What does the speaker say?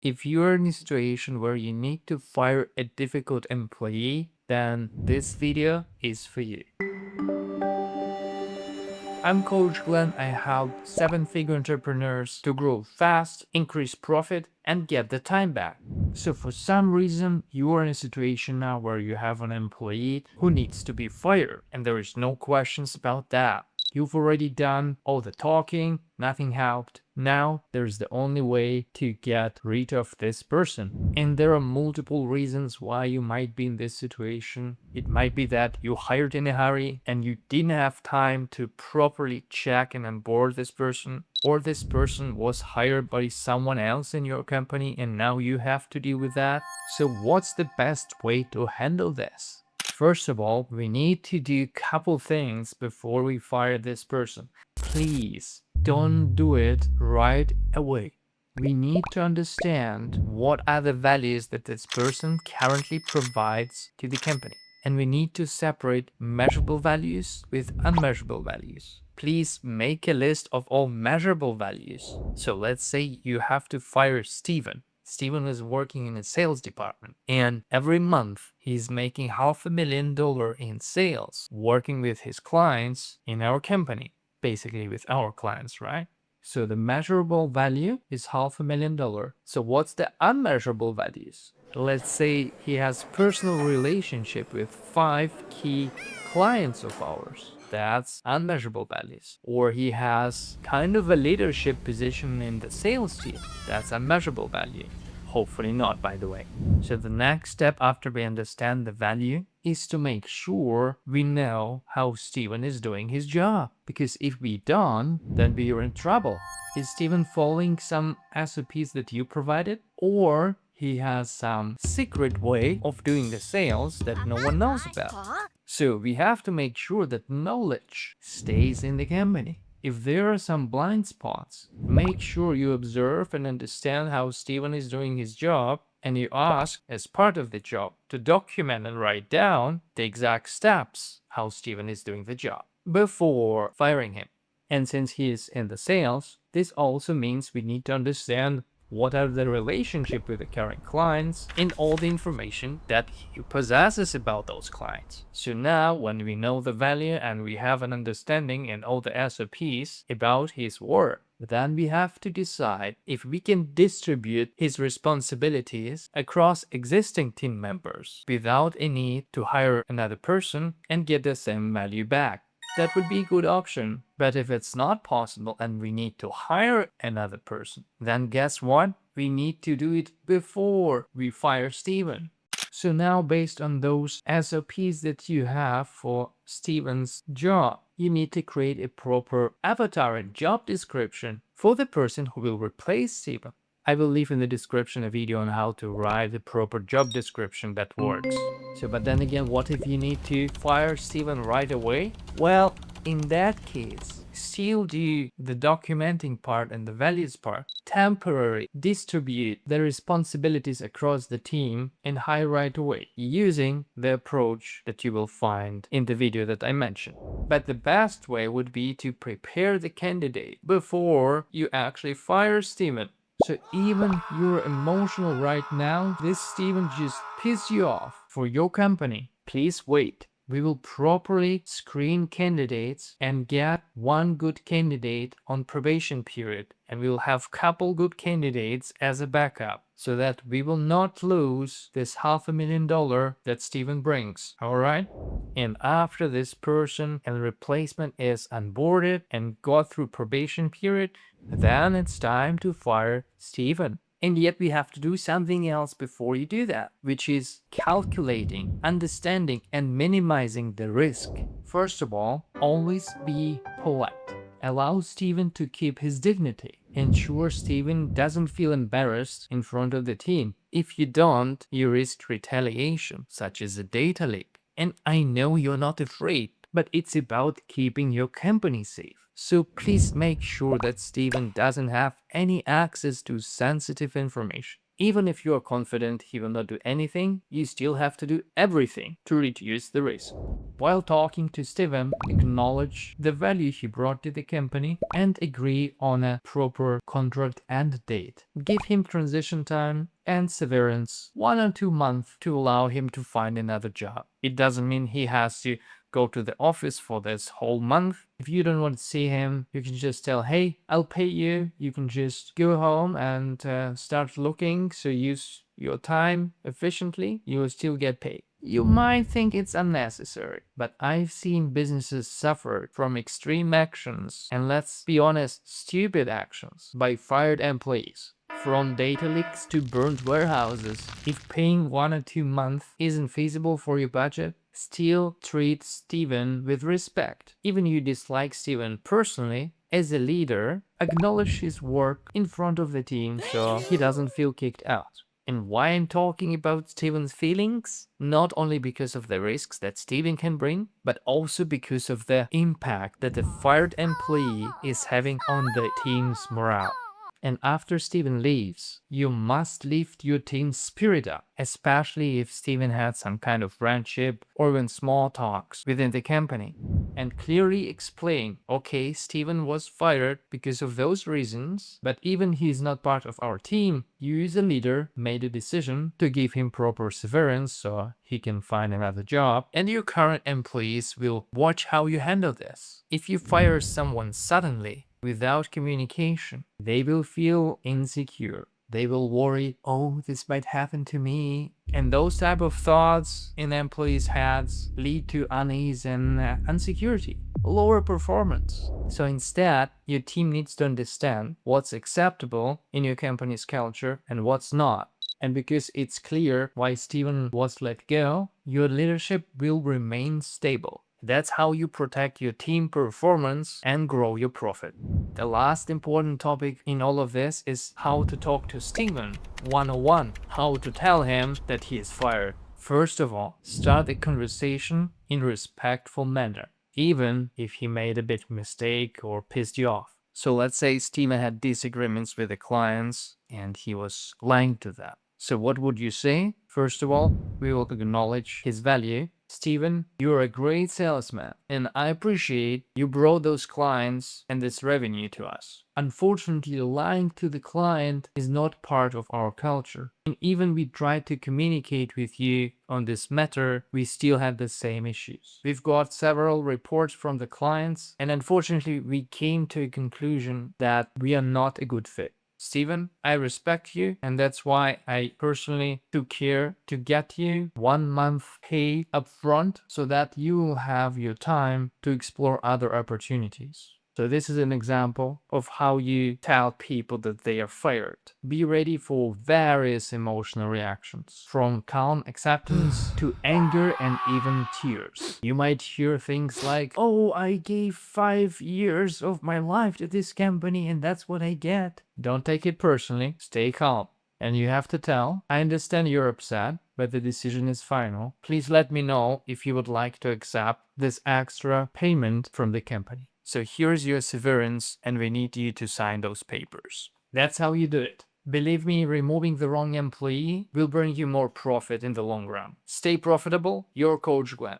If you're in a situation where you need to fire a difficult employee, then this video is for you. I'm Coach Glenn. I help seven-figure entrepreneurs to grow fast, increase profit, and get the time back. So for some reason, you are in a situation now where you have an employee who needs to be fired, and there is no questions about that. You've already done all the talking, nothing helped. Now there's the only way to get rid of this person. And there are multiple reasons why you might be in this situation. It might be that you hired in a hurry and you didn't have time to properly check and onboard this person, or this person was hired by someone else in your company and now you have to deal with that. So what's the best way to handle this? First of all, we need to do a couple things before we fire this person. Please don't do it right away. We need to understand what are the values that this person currently provides to the company. And we need to separate measurable values with unmeasurable values. Please make a list of all measurable values. So let's say you have to fire Steven. Steven is working in a sales department, and every month he's making $500,000 in sales, working with his clients in our company, basically with our clients, right? So the measurable value is $500,000. So what's the unmeasurable values? Let's say he has personal relationship with 5 key clients of ours. That's unmeasurable values. Or he has kind of a leadership position in the sales team. That's unmeasurable value. Hopefully not, by the way. So the next step after we understand the value is to make sure we know how Steven is doing his job. Because if we don't, then we are in trouble. Is Steven following some SOPs that you provided? Or he has some secret way of doing the sales that no one knows about? So we have to make sure that knowledge stays in the company. If there are some blind spots, make sure you observe and understand how Steven is doing his job, and you ask, as part of the job, to document and write down the exact steps how Steven is doing the job before firing him. And since he is in the sales, this also means we need to understand what are the relationship with the current clients and all the information that he possesses about those clients. So now when we know the value and we have an understanding and all the SOPs about his work, then we have to decide if we can distribute his responsibilities across existing team members without a need to hire another person and get the same value back. That would be a good option. But if it's not possible and we need to hire another person, then guess what? We need to do it before we fire Steven. So now, based on those SOPs that you have for Steven's job, you need to create a proper avatar and job description for the person who will replace Steven. I will leave in the description a video on how to write the proper job description that works. So, but then again, what if you need to fire Steven right away? Well, in that case, still do the documenting part and the values part, temporarily distribute the responsibilities across the team and hire right away, using the approach that you will find in the video that I mentioned. But the best way would be to prepare the candidate before you actually fire Steven. So even you're emotional right now, this Steven just pissed you off for your company. Please wait. We will properly screen candidates and get one good candidate on probation period. And we will have couple good candidates as a backup so that we will not lose this $500,000 that Steven brings. All right? And after this person and replacement is onboarded and got through probation period, then it's time to fire Steven. And yet we have to do something else before you do that, which is calculating, understanding, and minimizing the risk. First of all, always be polite. Allow Steven to keep his dignity. Ensure Steven doesn't feel embarrassed in front of the team. If you don't, you risk retaliation, such as a data leak. And I know you're not afraid but it's about keeping your company safe. So please make sure that Steven doesn't have any access to sensitive information. Even if you are confident he will not do anything, you still have to do everything to reduce the risk. While talking to Steven, acknowledge the value he brought to the company and agree on a proper contract and date. Give him transition time and severance 1 or 2 months to allow him to find another job. It doesn't mean he has to go to the office for this whole month. If you don't want to see him, you can just tell, hey, I'll pay you. You can just go home and start looking. So use your time efficiently. You will still get paid. You might think it's unnecessary, but I've seen businesses suffer from extreme actions, and let's be honest, stupid actions, by fired employees. From data leaks to burned warehouses, if paying 1 or 2 months isn't feasible for your budget, still treat Steven with respect. Even if you dislike Steven personally, as a leader, acknowledge his work in front of the team so he doesn't feel kicked out. And why I'm talking about Steven's feelings? Not only because of the risks that Steven can bring, but also because of the impact that a fired employee is having on the team's morale. And after Steven leaves, you must lift your team's spirit up, especially if Steven had some kind of friendship or even small talks within the company. And clearly explain, okay, Steven was fired because of those reasons, but even he is not part of our team, you as a leader made a decision to give him proper severance so he can find another job, and your current employees will watch how you handle this. If you fire someone suddenly, without communication, they will feel insecure. They will worry, oh, this might happen to me. And those type of thoughts in employees' heads lead to unease and insecurity, lower performance. So instead, your team needs to understand what's acceptable in your company's culture and what's not. And because it's clear why Steven was let go, your leadership will remain stable. That's how you protect your team performance and grow your profit. The last important topic in all of this is how to talk to Steven 101, how to tell him that he is fired. First of all, start the conversation in a respectful manner, even if he made a big mistake or pissed you off. So let's say Steven had disagreements with the clients and he was lying to them. So what would you say? First of all, we will acknowledge his value. Steven, you're a great salesman, and I appreciate you brought those clients and this revenue to us. Unfortunately, lying to the client is not part of our culture. And even we tried to communicate with you on this matter, we still had the same issues. We've got several reports from the clients, and unfortunately, we came to a conclusion that we are not a good fit. Steven, I respect you, and that's why I personally took care to get you 1 month pay upfront so that you will have your time to explore other opportunities. So this is an example of how you tell people that they are fired. Be ready for various emotional reactions, from calm acceptance to anger and even tears. You might hear things like, oh, I gave 5 years of my life to this company and that's what I get. Don't take it personally, stay calm. And you have to tell, I understand you're upset, but the decision is final. Please let me know if you would like to accept this extra payment from the company. So here's your severance and we need you to sign those papers. That's how you do it. Believe me, removing the wrong employee will bring you more profit in the long run. Stay profitable, your coach Glenn.